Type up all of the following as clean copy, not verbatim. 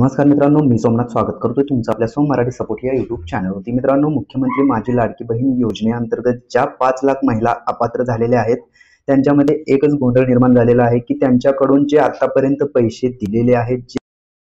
नमस्कार मित्रांनो, मी सोमनाथ स्वागत करतोय तुमचं आपल्या सोम मराठी सपोर्ट या यूट्यूब चॅनलवरती। मित्रांनो, मुख्यमंत्री माझी लाडकी बहीण योजनेअंतर्गत ज्या 5 लाख महिला अपात्र झालेल्या आहेत त्यांच्यामध्ये एकच गोंधळ निर्माण झालेला आहे की त्यांच्याकडून जे आतापर्यंत पैसे दिलेले आहेत, जे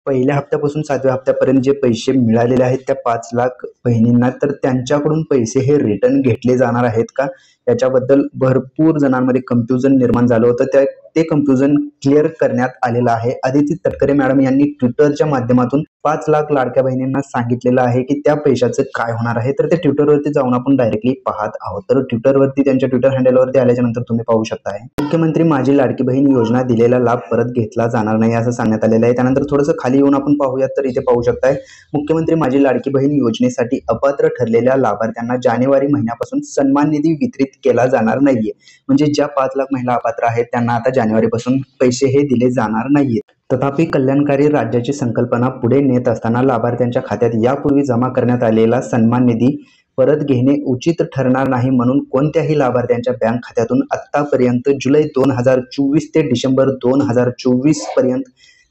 पहिल्या हप्त्यापासून 7व्या हप्त्यापर्यंत जे पैसे मिळालेले आहेत त्या 5 लाख बहिणींना, तर त्यांच्याकडून पैसे हे रिटर्न घेतले जाणार आहेत का, याच्याबद्दल भरपूर जणांमध्ये कन्फ्युजन निर्माण झालं होतं। ते कन्फ्युजन क्लिअर करण्यात आलेलं आहे। अदिती तटकरे मॅडम यांनी ट्विटरच्या माध्यमातून 5 लाख लाडक्या बहिणींना सांगितलेलं आहे की त्या पैशाचं काय होणार आहे। तर ते ट्विटरवरती जाऊन आपण डायरेक्टली पाहत आहोत। तर ट्विटरवरती त्यांच्या ट्विटर हँडलवरती आल्याच्या नंतर तुम्ही पाहू शकता, मुख्यमंत्री माझी लाडकी बहीण योजना दिलेला लाभ परत घेतला जाणार नाही असं सांगण्यात आलेलं आहे। त्यानंतर थोडंसं खाली येऊन आपण पाहूयात, तर इथे पाहू शकताय, मुख्यमंत्री माझी लाडकी बहीण योजनेसाठी अपात्र ठरलेल्या लाभार्थ्यांना जानेवारी महिन्यापासून सन्मान निधी वितरित केला जाणार नाहीये। म्हणजे ज्या 5 लाख महिला अपात्र आहेत त्यांना आता जानेवारीपासून पैसे हे दिले जाणार नाहीयेत। तथापि कल्याणकारी राज्याची संकल्पना पुढे नेत असताना लाभार्थ्यांच्या खात्यात यापूर्वी जमा करण्यात आलेला सन्मान निधी परत घेणे उचित ठरणार नाही, म्हणून कोणत्याही लाभार्थ्यांच्या बँक खात्यातून आतापर्यंत जुलै 2024 ते डिसेंबर 2024 पर्यंत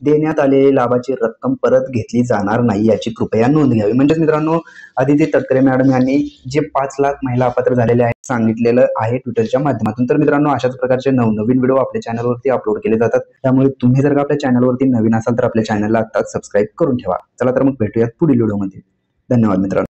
देण्यात आलेली लाभाची रक्कम परत घेतली जाणार नाही याची कृपया नोंद घ्यावी। म्हणजे मित्रांनो, अदिती तटकरे मॅडम यांनी जे 5 लाख महिला अपात्र झालेले आहेत सांगितलेलं आहे ट्विटरच्या माध्यमातून। तर मित्रांनो, अशाच प्रकारचे नवनवीन व्हिडिओ आपल्या चॅनलवरती अपलोड केले जातात, त्यामुळे तुम्ही जर का आपल्या चॅनलवरती नवीन असाल तर आपल्या चॅनलला आत्ताच सबस्क्राईब करून ठेवा। चला तर मग भेटूयात पुढील व्हिडिओमध्ये। धन्यवाद मित्रांनो।